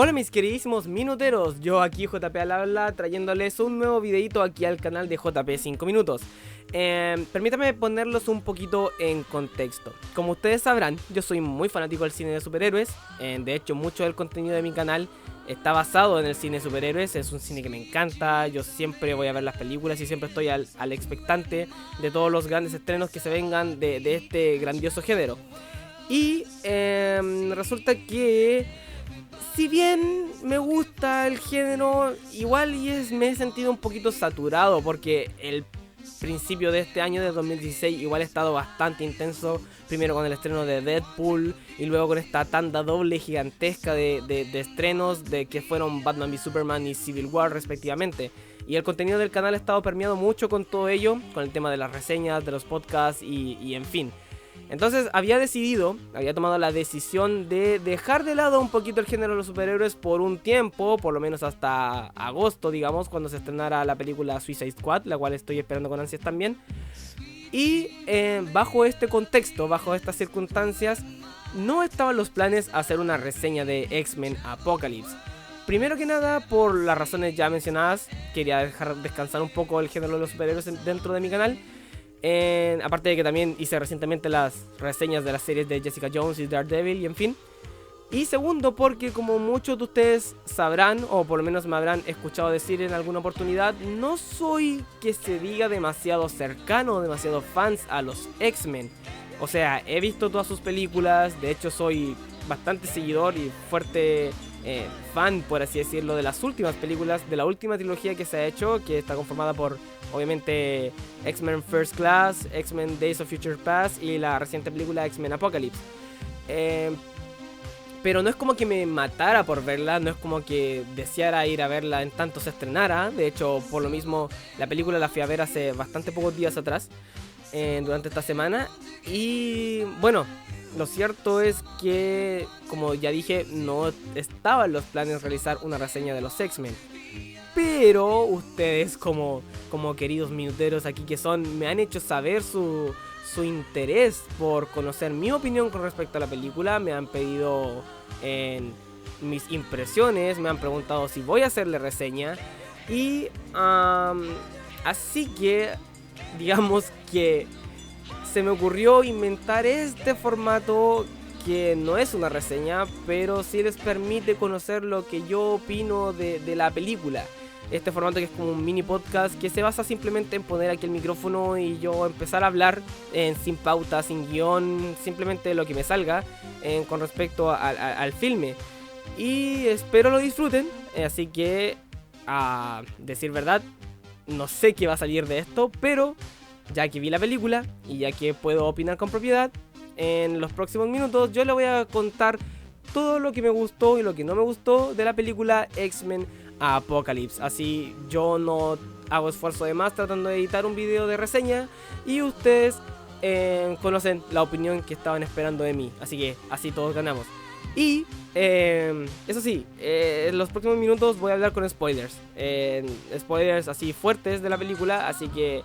Hola mis queridísimos minuteros, yo aquí JP al habla trayéndoles un nuevo videito aquí al canal de JP 5 minutos. Permítame ponerlos un poquito en contexto. Como ustedes sabrán, yo soy muy fanático del cine de superhéroes. De hecho, mucho del contenido de mi canal está basado en el cine de superhéroes. Es un cine que me encanta, yo siempre voy a ver las películas y siempre estoy al expectante de todos los grandes estrenos que se vengan de este grandioso género. Y resulta que, si bien me gusta el género, igual me he sentido un poquito saturado porque el principio de este año de 2016 igual ha estado bastante intenso. Primero con el estreno de Deadpool y luego con esta tanda doble gigantesca de estrenos de que fueron Batman v Superman y Civil War respectivamente. Y el contenido del canal ha estado permeado mucho con todo ello, con el tema de las reseñas, de los podcasts y en fin. Entonces había tomado la decisión de dejar de lado un poquito el género de los superhéroes por un tiempo, por lo menos hasta agosto, digamos, cuando se estrenara la película Suicide Squad, la cual estoy esperando con ansias también. Y bajo este contexto, bajo estas circunstancias, no estaban los planes hacer una reseña de X-Men Apocalypse. Primero que nada, por las razones ya mencionadas, quería dejar descansar un poco el género de los superhéroes dentro de mi canal. Aparte de que también hice recientemente las reseñas de las series de Jessica Jones y Daredevil y en fin. Y segundo, porque como muchos de ustedes sabrán, o por lo menos me habrán escuchado decir en alguna oportunidad, no soy que se diga demasiado cercano, demasiado fans a los X-Men. O sea, he visto todas sus películas, de hecho soy bastante seguidor y fuerte fan, por así decirlo, de las últimas películas, de la última trilogía que se ha hecho, que está conformada por, obviamente, X-Men First Class, X-Men Days of Future Past y la reciente película X-Men Apocalypse. Pero no es como que me matara por verla, no es como que deseara ir a verla en tanto se estrenara. De hecho, por lo mismo, la película la fui a ver hace bastante pocos días atrás, durante esta semana. Y bueno, lo cierto es que, como ya dije, no estaban los planes de realizar una reseña de los X-Men. Pero ustedes, como queridos minuteros aquí que son, me han hecho saber su interés por conocer mi opinión con respecto a la película. Me han pedido mis impresiones, me han preguntado si voy a hacerle reseña. Y así que, digamos que se me ocurrió inventar este formato que no es una reseña, pero sí les permite conocer lo que yo opino de la película. Este formato que es como un mini podcast que se basa simplemente en poner aquí el micrófono y yo empezar a hablar sin pauta, sin guión, simplemente lo que me salga con respecto al filme. Y espero lo disfruten, así que, a decir verdad, no sé qué va a salir de esto, pero ya que vi la película y ya que puedo opinar con propiedad, en los próximos minutos yo le voy a contar todo lo que me gustó y lo que no me gustó de la película X-Men Apocalypse. Así yo no hago esfuerzo de más tratando de editar un video de reseña y ustedes conocen la opinión que estaban esperando de mí. Así que así todos ganamos. Y eso sí, en los próximos minutos voy a hablar con spoilers. Spoilers así fuertes de la película, así que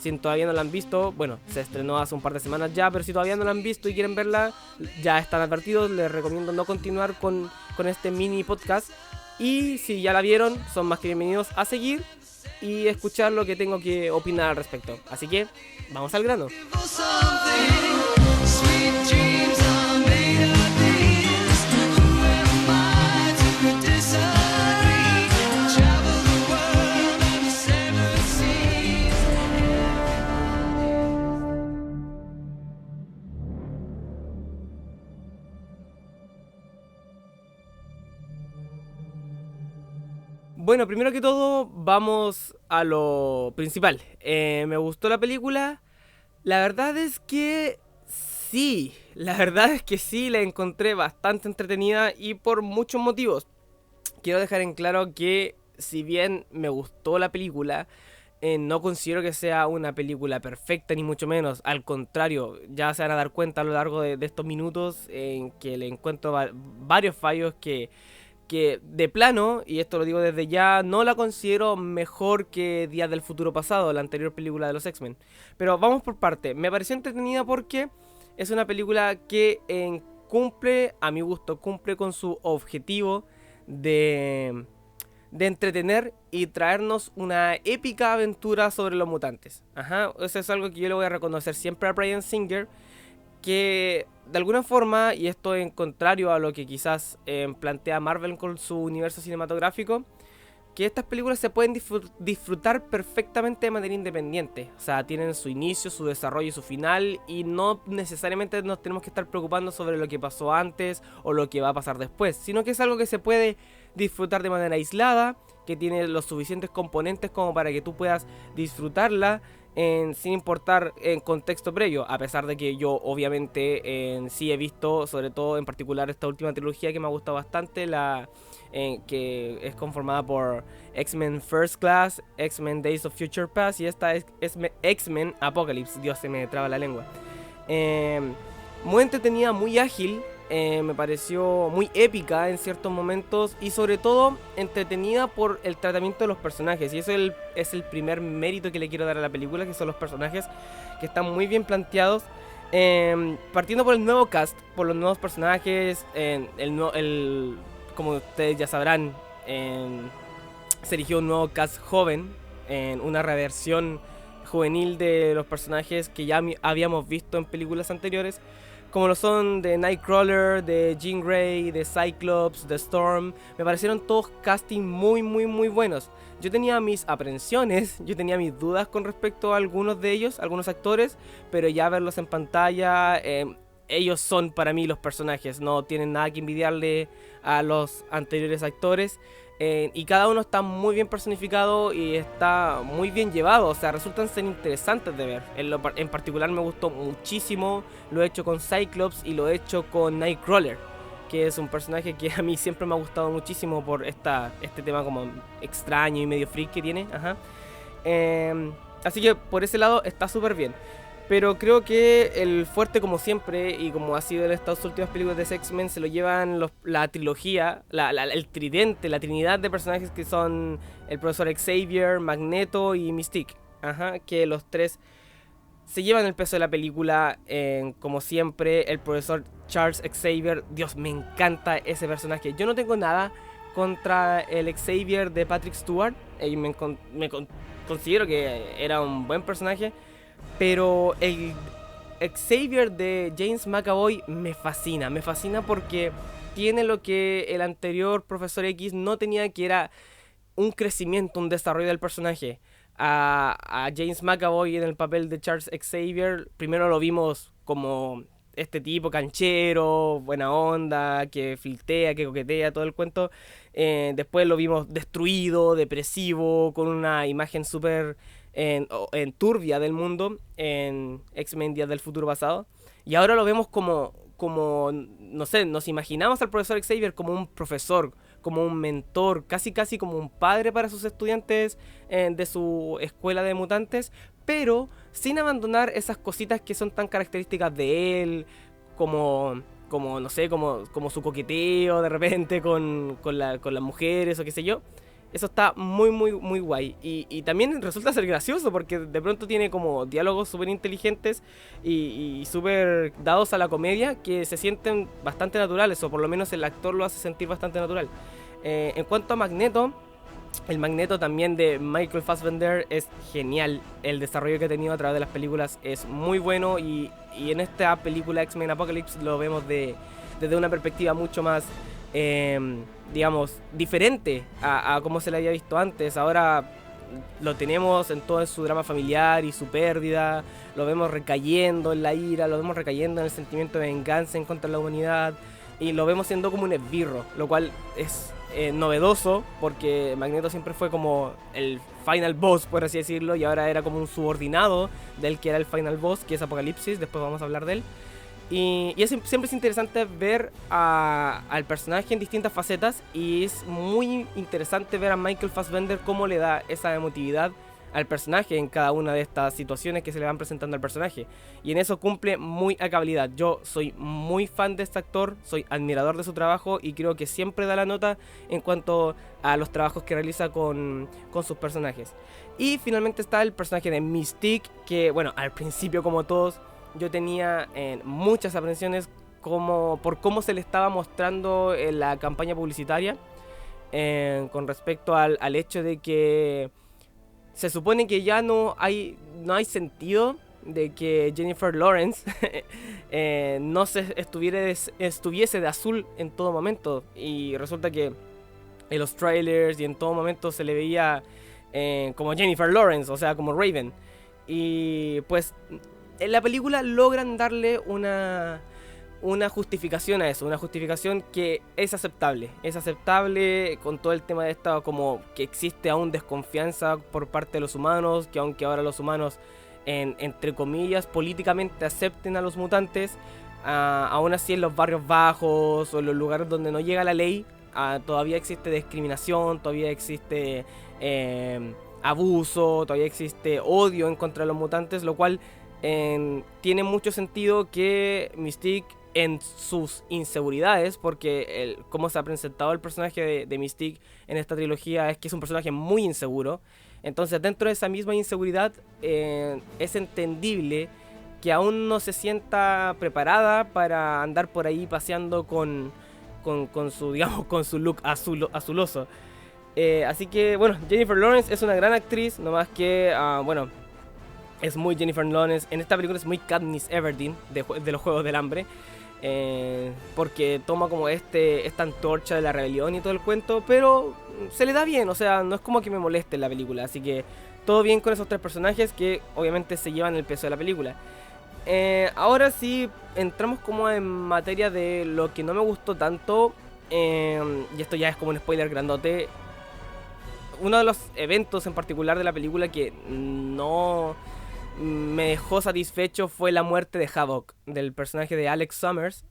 si todavía no la han visto, bueno, se estrenó hace un par de semanas ya, pero si todavía no la han visto y quieren verla, ya están advertidos. Les recomiendo no continuar con este mini podcast. Y si ya la vieron, son más que bienvenidos a seguir y escuchar lo que tengo que opinar al respecto. Así que, vamos al grano. Bueno, primero que todo, vamos a lo principal. ¿Me gustó la película? La verdad es que sí, la encontré bastante entretenida y por muchos motivos. Quiero dejar en claro que, si bien me gustó la película, no considero que sea una película perfecta, ni mucho menos. Al contrario, ya se van a dar cuenta a lo largo de estos minutos en que le encuentro varios fallos que de plano, y esto lo digo desde ya, no la considero mejor que Días del Futuro Pasado, la anterior película de los X-Men. Pero vamos por parte. Me pareció entretenida porque es una película que cumple, a mi gusto, cumple con su objetivo de, de entretener y traernos una épica aventura sobre los mutantes. Ajá, eso es algo que yo le voy a reconocer siempre a Bryan Singer, que de alguna forma, y esto en contrario a lo que quizás plantea Marvel con su universo cinematográfico, que estas películas se pueden disfrutar perfectamente de manera independiente. O sea, tienen su inicio, su desarrollo y su final, y no necesariamente nos tenemos que estar preocupando sobre lo que pasó antes o lo que va a pasar después, sino que es algo que se puede disfrutar de manera aislada, que tiene los suficientes componentes como para que tú puedas disfrutarla sin importar en contexto previo, a pesar de que yo obviamente sí he visto, sobre todo en particular esta última trilogía que me ha gustado bastante, que es conformada por X-Men First Class, X-Men Days of Future Past y esta es X-Men Apocalypse. Dios, se me traba la lengua. Muy entretenida, muy ágil, me pareció muy épica en ciertos momentos y sobre todo entretenida por el tratamiento de los personajes, y eso es el primer mérito que le quiero dar a la película, que son los personajes que están muy bien planteados. Partiendo por el nuevo cast, por los nuevos personajes, como ustedes ya sabrán, se eligió un nuevo cast joven, en una reversión juvenil de los personajes que ya habíamos visto en películas anteriores, como lo son de Nightcrawler, de Jean Grey, de Cyclops, de Storm. Me parecieron todos casting muy buenos. Yo tenía mis aprensiones, yo tenía mis dudas con respecto a algunos de ellos, algunos actores, pero ya verlos en pantalla, ellos son para mí los personajes, no tienen nada que envidiarle a los anteriores actores. Y cada uno está muy bien personificado y está muy bien llevado, o sea, resultan ser interesantes de ver. En particular me gustó muchísimo, lo he hecho con Cyclops y lo he hecho con Nightcrawler, que es un personaje que a mí siempre me ha gustado muchísimo por este tema como extraño y medio freak que tiene. Ajá. Así que por ese lado está súper bien. Pero creo que el fuerte, como siempre, y como ha sido en estas últimas películas de X-Men, se lo llevan la trilogía, el tridente, la trinidad de personajes que son el profesor Xavier, Magneto y Mystique. Ajá, que los tres se llevan el peso de la película. Como siempre, el profesor Charles Xavier, Dios, me encanta ese personaje. Yo no tengo nada contra el Xavier de Patrick Stewart, y considero que era un buen personaje. Pero el Xavier de James McAvoy me fascina porque tiene lo que el anterior Profesor X no tenía, que era un crecimiento, un desarrollo del personaje. A James McAvoy en el papel de Charles Xavier, primero lo vimos como este tipo canchero, buena onda, que flirtea, que coquetea, todo el cuento. Después lo vimos destruido, depresivo, con una imagen súper en turbia del mundo en X-Men Días del Futuro Pasado. Y ahora lo vemos como, no sé, nos imaginamos al profesor Xavier como un profesor, como un mentor, casi como un padre para sus estudiantes de su escuela de mutantes, pero sin abandonar esas cositas que son tan características de él, como no sé, como su coqueteo de repente con las mujeres o qué sé yo. Eso está muy guay. Y también resulta ser gracioso porque de pronto tiene como diálogos súper inteligentes y súper dados a la comedia que se sienten bastante naturales, o por lo menos el actor lo hace sentir bastante natural. En cuanto a Magneto, el Magneto también de Michael Fassbender es genial. El desarrollo que ha tenido a través de las películas es muy bueno, y en esta película X-Men Apocalypse lo vemos desde una perspectiva mucho más digamos, diferente a como se le había visto antes. Ahora lo tenemos en todo su drama familiar y su pérdida, lo vemos recayendo en la ira, lo vemos recayendo en el sentimiento de venganza en contra de la humanidad, y lo vemos siendo como un esbirro, lo cual es novedoso, porque Magneto siempre fue como el final boss, por así decirlo, y ahora era como un subordinado del que era el final boss, que es Apocalipsis. Después vamos a hablar de él. Y siempre es interesante ver al personaje en distintas facetas, y es muy interesante ver a Michael Fassbender cómo le da esa emotividad al personaje en cada una de estas situaciones que se le van presentando al personaje, y en eso cumple muy a cabalidad. Yo soy muy fan de este actor, soy admirador de su trabajo y creo que siempre da la nota en cuanto a los trabajos que realiza con sus personajes. Y finalmente está el personaje de Mystique, que bueno, al principio, como todos, yo tenía muchas aprensiones por cómo se le estaba mostrando en la campaña publicitaria. con respecto al hecho de que se supone que ya no hay sentido de que Jennifer Lawrence no estuviese de azul en todo momento. Y resulta que en los trailers y en todo momento se le veía como Jennifer Lawrence, o sea, como Raven. Y pues en la película logran darle una justificación a eso, una justificación que es aceptable con todo el tema de esta, como que existe aún desconfianza por parte de los humanos, que aunque ahora los humanos, entre comillas, políticamente acepten a los mutantes, aún así en los barrios bajos o en los lugares donde no llega la ley, todavía existe discriminación, todavía existe abuso, todavía existe odio en contra de los mutantes, lo cual tiene mucho sentido que Mystique, en sus inseguridades, porque cómo se ha presentado el personaje de Mystique en esta trilogía es que es un personaje muy inseguro. Entonces, dentro de esa misma inseguridad, es entendible que aún no se sienta preparada para andar por ahí paseando con su, digamos, con su look azuloso. Así que, bueno, Jennifer Lawrence es una gran actriz, no más que, bueno, es muy Jennifer Lawrence. En esta película es muy Katniss Everdeen de los Juegos del Hambre. Porque toma como esta antorcha de la rebelión y todo el cuento, pero se le da bien, o sea, no es como que me moleste en la película, así que todo bien con esos tres personajes que obviamente se llevan el peso de la película. Ahora sí, entramos como en materia de lo que no me gustó tanto, y esto ya es como un spoiler grandote. Uno de los eventos en particular de la película que no me dejó satisfecho fue la muerte de Havok, del personaje de Alex Summers,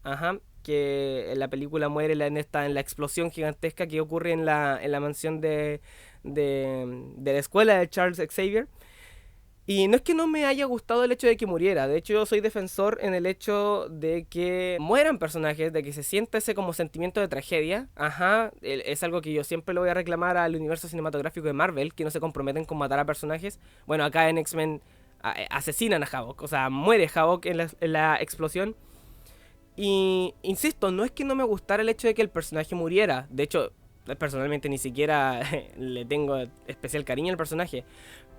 que en la película muere en la explosión gigantesca que ocurre en la mansión de la escuela de Charles Xavier. Y no es que no me haya gustado el hecho de que muriera, de hecho yo soy defensor en el hecho de que mueran personajes, de que se sienta ese como sentimiento de tragedia. Es algo que yo siempre lo voy a reclamar al universo cinematográfico de Marvel, que no se comprometen con matar a personajes. Bueno, acá en X-Men asesinan a Havok, o sea, muere Havok en la explosión. Y insisto, no es que no me gustara el hecho de que el personaje muriera, de hecho, personalmente ni siquiera le tengo especial cariño al personaje,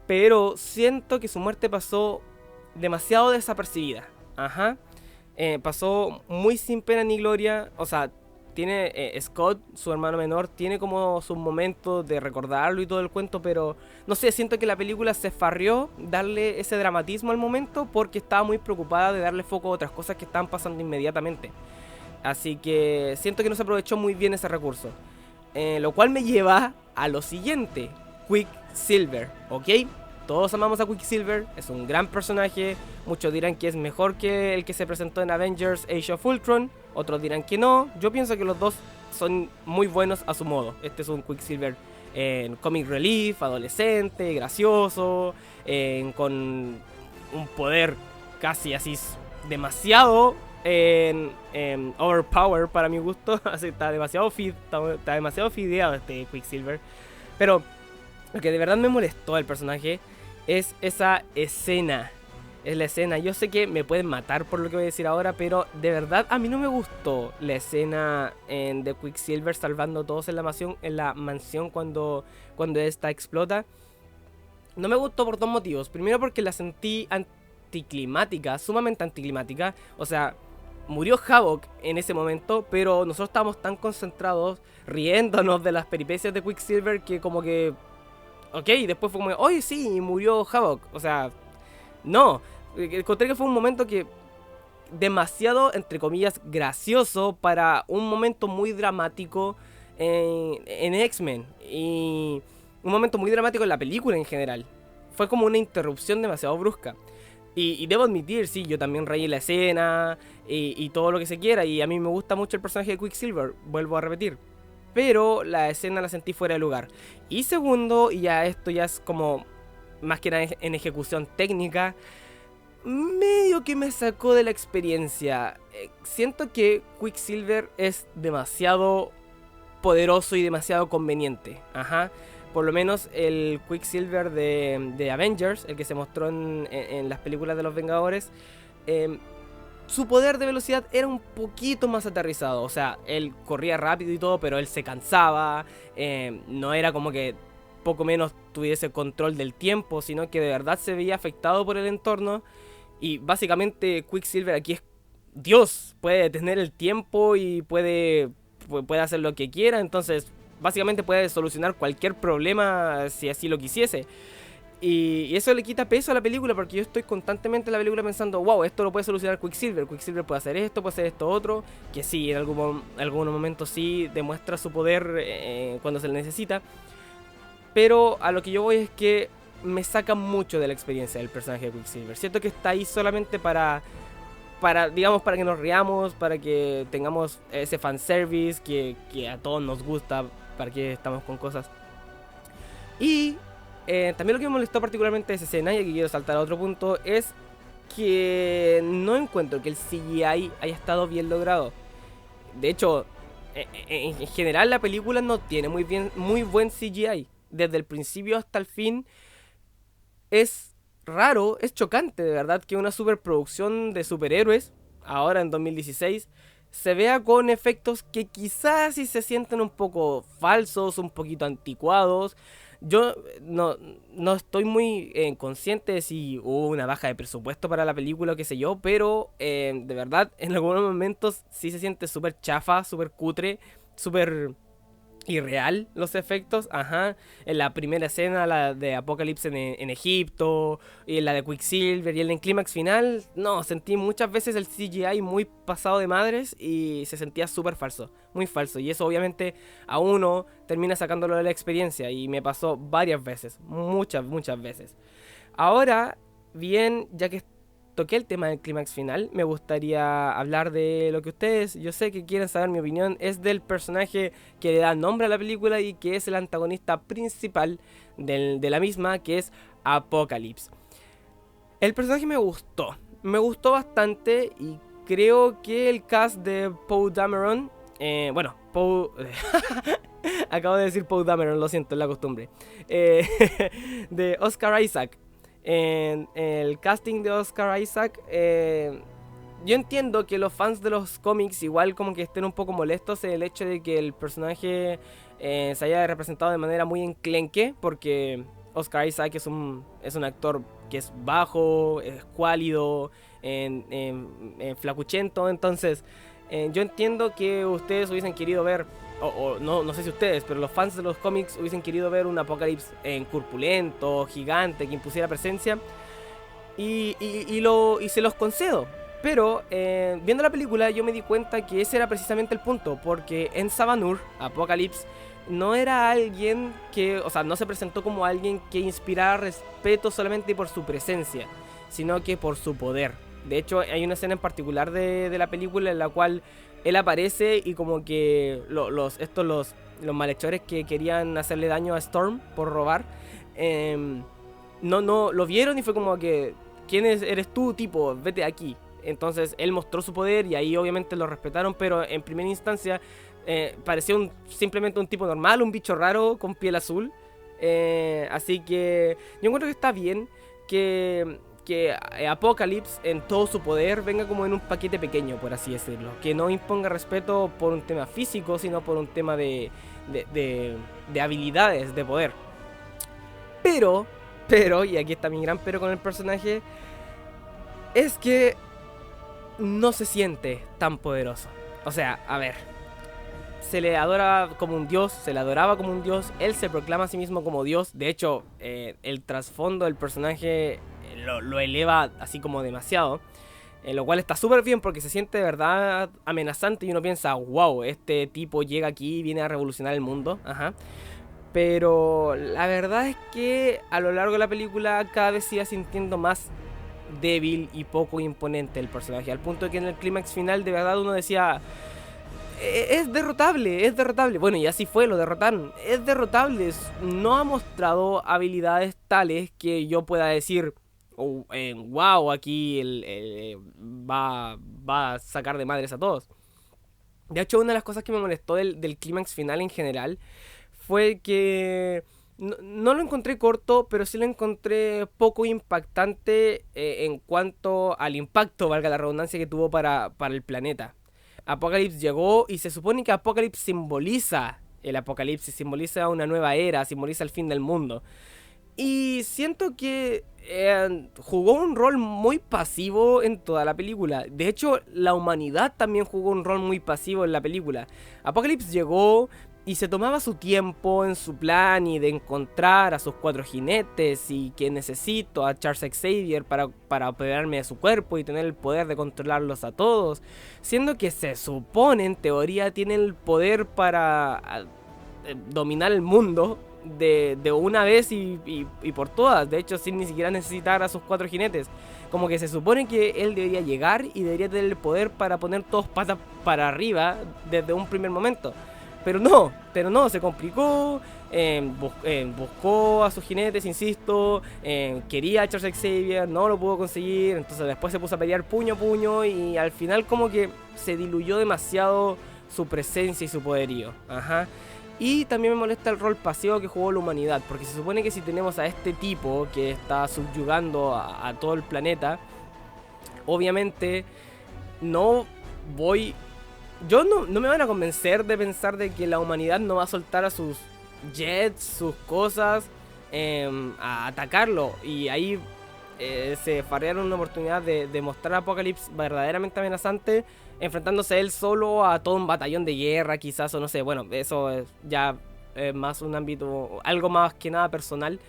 pero siento que su muerte pasó demasiado desapercibida. Pasó muy sin pena ni gloria. O sea, tiene Scott, su hermano menor, tiene como sus momentos de recordarlo y todo el cuento, pero no sé, siento que la película se farrió darle ese dramatismo al momento porque estaba muy preocupada de darle foco a otras cosas que estaban pasando inmediatamente. Así que siento que no se aprovechó muy bien ese recurso. Lo cual me lleva a lo siguiente: Quicksilver, ¿ok? Todos amamos a Quicksilver, es un gran personaje. Muchos dirán que es mejor que el que se presentó en Avengers Age of Ultron, otros dirán que no. Yo pienso que los dos son muy buenos a su modo. Este es un Quicksilver en comic relief, adolescente, gracioso, con un poder casi así demasiado overpower para mi gusto. Está demasiado fideado este Quicksilver. Pero lo que de verdad me molestó al personaje es esa escena. Es la escena. Yo sé que me pueden matar por lo que voy a decir ahora, pero de verdad a mí no me gustó la escena de Quicksilver salvando a todos en la mansión cuando esta explota. No me gustó por dos motivos. Primero porque la sentí anticlimática, sumamente anticlimática. O sea, murió Havok en ese momento, pero nosotros estábamos tan concentrados riéndonos de las peripecias de Quicksilver que como que... Ok, después fue como, oye sí, murió Havok. O sea, no. Encontré que fue un momento que demasiado, entre comillas, gracioso para un momento muy dramático en X-Men. Y un momento muy dramático en la película en general. Fue como una interrupción demasiado brusca. Y debo admitir, sí, yo también reí la escena y todo lo que se quiera. Y a mí me gusta mucho el personaje de Quicksilver, vuelvo a repetir. Pero la escena la sentí fuera de lugar. Y segundo, y ya esto ya es como más que nada en ejecución técnica, medio que me sacó de la experiencia. Siento que Quicksilver es demasiado poderoso y demasiado conveniente. Por lo menos el Quicksilver de Avengers, el que se mostró en las películas de los Vengadores, su poder de velocidad era un poquito más aterrizado. O sea, él corría rápido y todo, pero él se cansaba. No era como que poco menos tuviese control del tiempo, sino que de verdad se veía afectado por el entorno. Y básicamente Quicksilver aquí es Dios. Puede detener el tiempo y puede hacer lo que quiera. Entonces, básicamente puede solucionar cualquier problema si así lo quisiese. Y eso le quita peso a la película, porque yo estoy constantemente en la película pensando, wow, esto lo puede solucionar Quicksilver. Quicksilver puede hacer esto otro. Que sí, en algunos momentos sí demuestra su poder cuando se le necesita. Pero a lo que yo voy es que me saca mucho de la experiencia del personaje de Quicksilver. Siento que está ahí solamente digamos, para que nos riamos, para que tengamos ese fanservice que a todos nos gusta, para que estamos con cosas. Y también lo que me molestó particularmente de esa escena, y aquí quiero saltar a otro punto, es que no encuentro que el CGI haya estado bien logrado. De hecho, en general la película no tiene muy buen CGI. Desde el principio hasta el fin es raro, es chocante de verdad que una superproducción de superhéroes, ahora en 2016, se vea con efectos que quizás sí se sienten un poco falsos, un poquito anticuados. Yo no estoy muy consciente de si hubo una baja de presupuesto para la película o qué sé yo, pero de verdad en algunos momentos sí se siente súper chafa, súper cutre, súper irreal los efectos, ajá. En la primera escena, la de Apocalypse en Egipto, y en la de Quicksilver, y en el clímax final, no, sentí muchas veces el CGI muy pasado de madres y se sentía súper falso, muy falso. Y eso obviamente a uno termina sacándolo de la experiencia, y me pasó varias veces, muchas veces. Ahora, bien, ya que toqué el tema del clímax final, me gustaría hablar de lo que ustedes, yo sé que quieren saber mi opinión, es del personaje que le da nombre a la película y que es el antagonista principal de la misma, que es Apocalypse. El personaje me gustó bastante, y creo que el cast de Poe Dameron, Poe... acabo de decir Poe Dameron, lo siento, es la costumbre. De Oscar Isaac. En el casting de Oscar Isaac, yo entiendo que los fans de los cómics igual como que estén un poco molestos en el hecho de que el personaje se haya representado de manera muy enclenque, porque Oscar Isaac es un actor que es bajo, es cuálido, flacuchento. Entonces yo entiendo que ustedes hubiesen querido ver, no sé si ustedes, pero los fans de los cómics hubiesen querido ver un Apocalipsis corpulento, gigante, que impusiera presencia. Y se los concedo. Pero viendo la película yo me di cuenta que ese era precisamente el punto, porque en Sabanur, Apocalypse no era alguien que, o sea, no se presentó como alguien que inspirara respeto solamente por su presencia, sino que por su poder. De hecho, hay una escena en particular de la película en la cual él aparece y como que los malhechores que querían hacerle daño a Storm por robar, no lo vieron y fue como que, ¿quién eres tú, tipo? Vete aquí. Entonces él mostró su poder y ahí obviamente lo respetaron, pero en primera instancia parecía simplemente un tipo normal, un bicho raro con piel azul. Así que yo encuentro que está bien que Apocalypse en todo su poder venga como en un paquete pequeño, por así decirlo. Que no imponga respeto por un tema físico, sino por un tema de habilidades, de poder. Pero, y aquí está mi gran pero con el personaje, es que no se siente tan poderoso. O sea, a ver, se le adora como un dios, se le adoraba como un dios, él se proclama a sí mismo como dios. De hecho, el trasfondo del personaje lo eleva así como demasiado, lo cual está súper bien porque se siente de verdad amenazante y uno piensa, wow, este tipo llega aquí y viene a revolucionar el mundo. Ajá. Pero la verdad es que a lo largo de la película cada vez se iba sintiendo más débil y poco imponente el personaje, al punto de que en el clímax final de verdad uno decía, es derrotable. Bueno, y así fue, lo derrotaron. Es derrotable, no ha mostrado habilidades tales que yo pueda decir, wow, aquí va a sacar de madres a todos. De hecho, una de las cosas que me molestó del clímax final en general fue que no lo encontré corto, pero sí lo encontré poco impactante en cuanto al impacto, valga la redundancia, que tuvo para el planeta. Apocalypse llegó y se supone que Apocalypse simboliza el apocalipsis, simboliza una nueva era, simboliza el fin del mundo. Y siento que jugó un rol muy pasivo en toda la película. De hecho, la humanidad también jugó un rol muy pasivo en la película. Apocalypse llegó y se tomaba su tiempo en su plan y de encontrar a sus 4 jinetes y que necesito a Charles Xavier para apoderarme de su cuerpo y tener el poder de controlarlos a todos. Siendo que se supone, en teoría, tiene el poder para dominar el mundo de una vez y por todas. De hecho, sin ni siquiera necesitar a sus 4 jinetes. Como que se supone que él debería llegar y debería tener el poder para poner todos patas para arriba desde un primer momento. Pero no, se complicó. Buscó a sus jinetes, insisto. Quería a Charles Xavier, no lo pudo conseguir. Entonces después se puso a pelear puño a puño. Y al final como que se diluyó demasiado su presencia y su poderío. Ajá. Y también me molesta el rol pasivo que jugó la humanidad, porque se supone que si tenemos a este tipo que está subyugando a todo el planeta, obviamente no voy... no me van a convencer de pensar de que la humanidad no va a soltar a sus jets, sus cosas, a atacarlo. Y ahí se farrearon una oportunidad de mostrar a Apocalypse verdaderamente amenazante, enfrentándose él solo a todo un batallón de guerra, quizás, o no sé. Bueno, eso es ya más un ámbito, algo más que nada personal.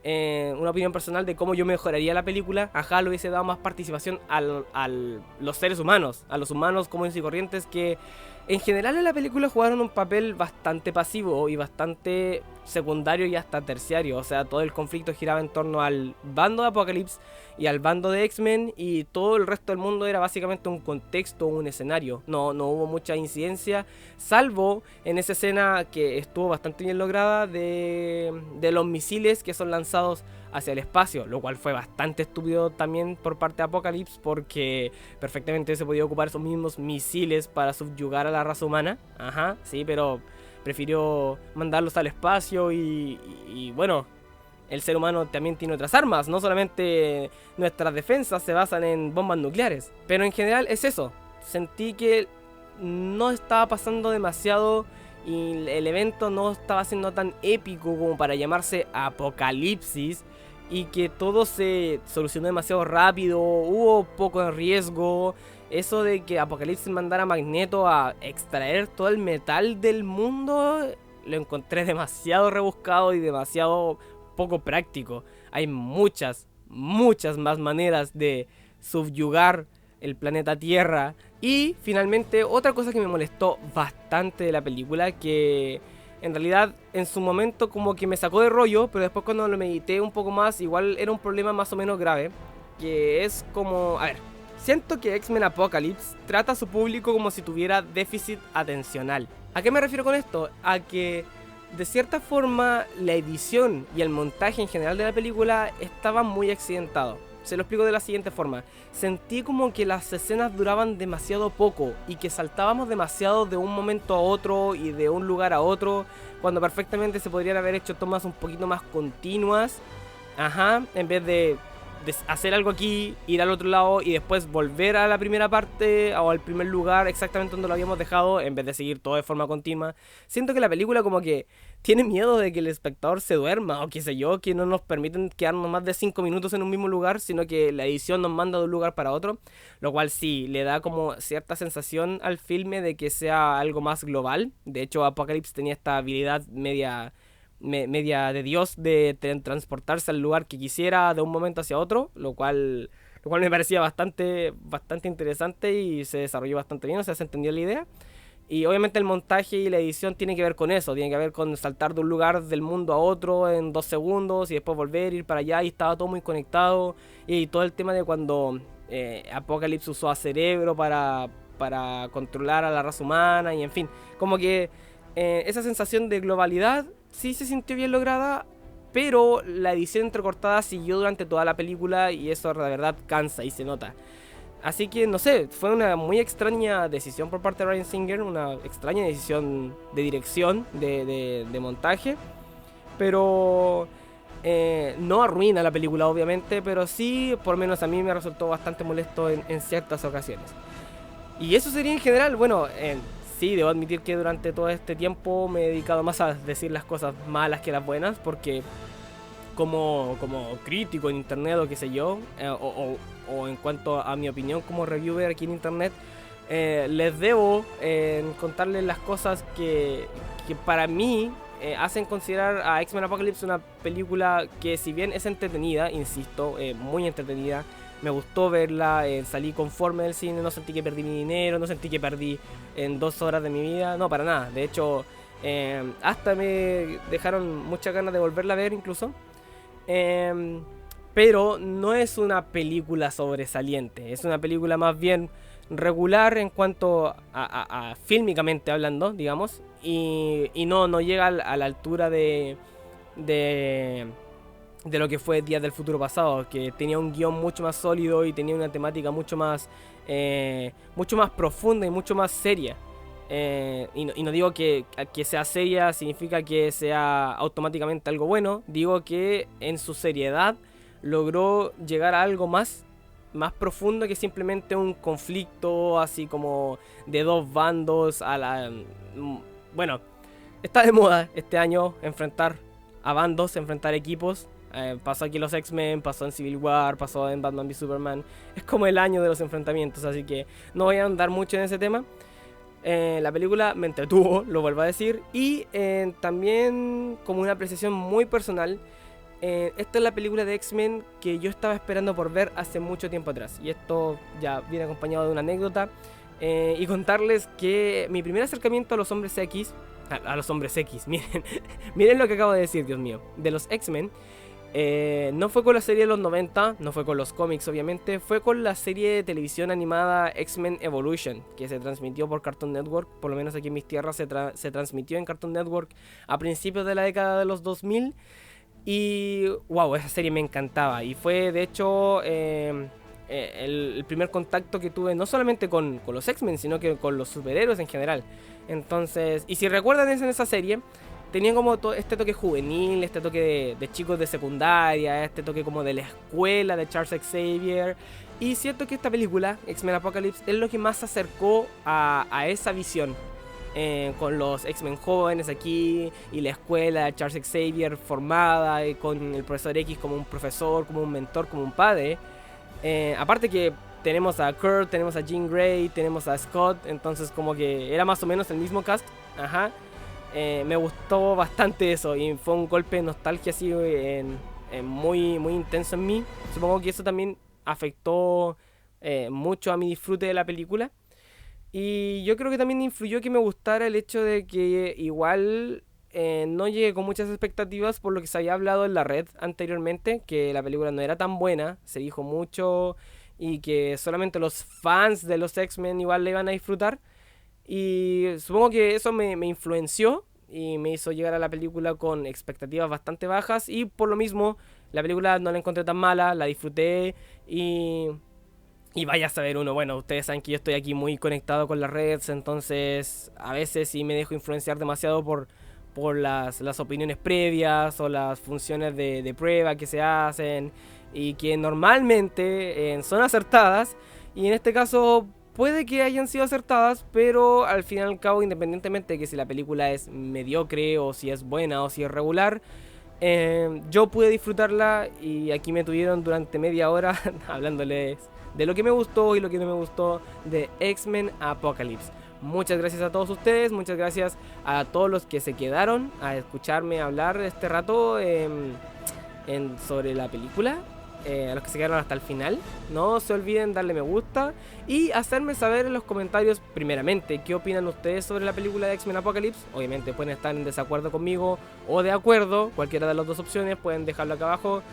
Una opinión personal de cómo yo mejoraría la película. Ajá, le hubiese dado más participación a los seres humanos, a los humanos comunes y corrientes, que en general en la película jugaron un papel bastante pasivo y bastante secundario y hasta terciario. O sea, todo el conflicto giraba en torno al bando de Apocalypse y al bando de X-Men, y todo el resto del mundo era básicamente un contexto, un escenario. No hubo mucha incidencia, salvo en esa escena que estuvo bastante bien lograda de los misiles que son lanzados hacia el espacio, lo cual fue bastante estúpido también por parte de Apocalypse, porque perfectamente se podía ocupar esos mismos misiles para subyugar a la raza humana. Ajá, sí, pero prefirió mandarlos al espacio y bueno, el ser humano también tiene otras armas, no solamente nuestras defensas se basan en bombas nucleares. Pero en general es eso, sentí que no estaba pasando demasiado y el evento no estaba siendo tan épico como para llamarse Apocalipsis, y que todo se solucionó demasiado rápido, hubo poco de riesgo. Eso de que Apocalipsis mandara a Magneto a extraer todo el metal del mundo, lo encontré demasiado rebuscado y demasiado poco práctico. Hay muchas más maneras de subyugar el planeta Tierra. Y finalmente, otra cosa que me molestó bastante de la película, que en realidad en su momento como que me sacó de rollo, pero después cuando lo medité un poco más, igual era un problema más o menos grave, que es como... A ver, siento que X-Men Apocalypse trata a su público como si tuviera déficit atencional. ¿A qué me refiero con esto? A que de cierta forma la edición y el montaje en general de la película estaba muy accidentado. Se lo explico de la siguiente forma. Sentí como que las escenas duraban demasiado poco y que saltábamos demasiado de un momento a otro y de un lugar a otro, cuando perfectamente se podrían haber hecho tomas un poquito más continuas. Ajá, en vez de hacer algo aquí, ir al otro lado y después volver a la primera parte o al primer lugar exactamente donde lo habíamos dejado, en vez de seguir todo de forma continua. Siento que la película como que tiene miedo de que el espectador se duerma o qué sé yo, que no nos permiten quedarnos más de 5 minutos en un mismo lugar, sino que la edición nos manda de un lugar para otro, lo cual sí, le da como cierta sensación al filme de que sea algo más global. De hecho, Apocalypse tenía esta habilidad media de Dios de transportarse al lugar que quisiera de un momento hacia otro, lo cual me parecía bastante interesante y se desarrolló bastante bien, o sea, se entendió la idea. Y obviamente el montaje y la edición tiene que ver con eso, tiene que ver con saltar de un lugar del mundo a otro en 2 segundos y después volver, ir para allá, y estaba todo muy conectado. Y todo el tema de cuando Apocalypse usó a Cerebro para controlar a la raza humana, y en fin, como que esa sensación de globalidad sí se sintió bien lograda, pero la edición entrecortada siguió durante toda la película y eso la verdad cansa y se nota. Así que no sé, fue una muy extraña decisión por parte de Bryan Singer, una extraña decisión de dirección, de montaje. pero no arruina la película obviamente, pero sí, por lo menos a mí me resultó bastante molesto en ciertas ocasiones. Y eso sería en general, bueno, sí, debo admitir que durante todo este tiempo me he dedicado más a decir las cosas malas que las buenas, porque como crítico en internet o qué sé yo, o en cuanto a mi opinión como reviewer aquí en internet, les debo contarles las cosas que para mí hacen considerar a X-Men Apocalypse una película que, si bien es entretenida, insisto, muy entretenida, me gustó verla, salí conforme del cine, no sentí que perdí mi dinero, no sentí que perdí en 2 horas de mi vida, no, para nada. De hecho, hasta me dejaron muchas ganas de volverla a ver incluso. Pero no es una película sobresaliente, es una película más bien regular en cuanto a fílmicamente hablando, digamos, y no llega a la altura de lo que fue Días del Futuro Pasado, que tenía un guión mucho más sólido y tenía una temática mucho más profunda y mucho más seria. Y no digo que sea seria significa que sea automáticamente algo bueno. Digo que en su seriedad logró llegar a algo más profundo que simplemente un conflicto así como de dos bandos bueno, está de moda este año enfrentar a bandos, enfrentar equipos. Pasó aquí en los X-Men, pasó en Civil War, pasó en Batman v Superman. Es como el año de los enfrentamientos, así que no voy a andar mucho en ese tema. La película me entretuvo, lo vuelvo a decir. Y también, como una apreciación muy personal, esta es la película de X-Men que yo estaba esperando por ver hace mucho tiempo atrás. Y esto ya viene acompañado de una anécdota. Y contarles que mi primer acercamiento a los hombres X, a los hombres X, miren lo que acabo de decir, Dios mío, de los X-Men, no fue con la serie de los 90, no fue con los cómics obviamente, fue con la serie de televisión animada X-Men Evolution, que se transmitió por Cartoon Network, por lo menos aquí en mis tierras se transmitió en Cartoon Network a principios de la década de los 2000. Y wow, esa serie me encantaba, y fue de hecho el primer contacto que tuve no solamente con los X-Men, sino que con los superhéroes en general. Entonces, y si recuerdan en esa serie, tenían como este toque juvenil, este toque de chicos de secundaria, este toque como de la escuela de Charles Xavier. Y siento que esta película, X-Men Apocalypse, es lo que más se acercó a esa visión. Con los X-Men jóvenes aquí y la escuela de Charles Xavier formada, y con el profesor X como un profesor, como un mentor, como un padre. Aparte que tenemos a Kurt, tenemos a Jean Grey, tenemos a Scott, entonces como que era más o menos el mismo cast. Ajá. Me gustó bastante eso y fue un golpe de nostalgia así muy, muy intenso en mí. Supongo que eso también afectó mucho a mi disfrute de la película. Y yo creo que también influyó que me gustara el hecho de que igual no llegué con muchas expectativas por lo que se había hablado en la red anteriormente, que la película no era tan buena, se dijo mucho y que solamente los fans de los X-Men igual le iban a disfrutar. Y supongo que eso me influenció y me hizo llegar a la película con expectativas bastante bajas, y por lo mismo la película no la encontré tan mala, la disfruté y vaya a saber uno, bueno, ustedes saben que yo estoy aquí muy conectado con las redes, entonces a veces sí me dejo influenciar demasiado por las opiniones previas o las funciones de prueba que se hacen y que normalmente son acertadas, y en este caso puede que hayan sido acertadas, pero al fin y al cabo, independientemente de que si la película es mediocre o si es buena o si es regular, yo pude disfrutarla y aquí me tuvieron durante media hora hablándoles de lo que me gustó y lo que no me gustó de X-Men Apocalypse. Muchas gracias a todos ustedes, muchas gracias a todos los que se quedaron a escucharme hablar este rato sobre la película. A los que se quedaron hasta el final, no se olviden darle me gusta y hacerme saber en los comentarios primeramente qué opinan ustedes sobre la película de X-Men Apocalypse. Obviamente pueden estar en desacuerdo conmigo o de acuerdo, cualquiera de las dos opciones, pueden dejarlo acá abajo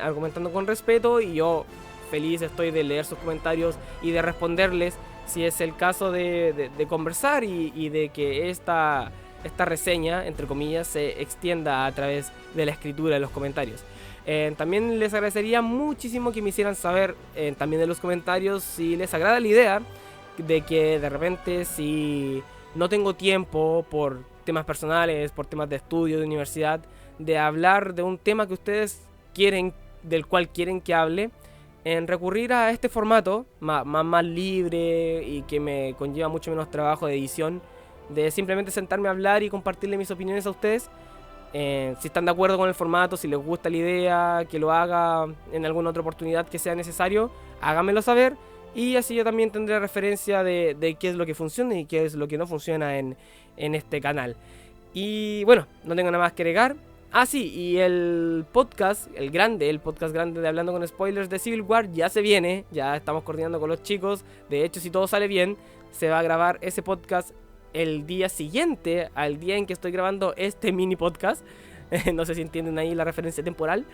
argumentando con respeto, y yo feliz estoy de leer sus comentarios y de responderles si es el caso de conversar y de que esta reseña, entre comillas, se extienda a través de la escritura de los comentarios. También les agradecería muchísimo que me hicieran saber también en los comentarios si les agrada la idea de que de repente, si no tengo tiempo por temas personales, por temas de estudio, de universidad, de hablar de un tema que ustedes quieren, del cual quieren que hable, en recurrir a este formato más libre y que me conlleva mucho menos trabajo de edición, de simplemente sentarme a hablar y compartirle mis opiniones a ustedes. Si están de acuerdo con el formato, si les gusta la idea, que lo haga en alguna otra oportunidad que sea necesario, háganmelo saber. Y así yo también tendré referencia de qué es lo que funciona y qué es lo que no funciona en este canal. Y bueno, no tengo nada más que agregar. Ah, sí, y el podcast grande de Hablando con Spoilers de Civil War ya se viene. Ya estamos coordinando con los chicos. De hecho, si todo sale bien, se va a grabar ese podcast el día siguiente al día en que estoy grabando este mini podcast. No sé si entienden ahí la referencia temporal.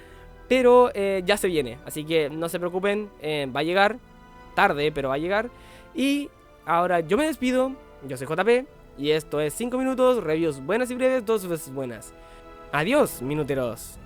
Pero ya se viene, así que no se preocupen, va a llegar. Tarde, pero va a llegar. Y ahora yo me despido. Yo soy JP y esto es 5 minutos, reviews buenas y breves, 2 veces buenas. Adiós, minuteros.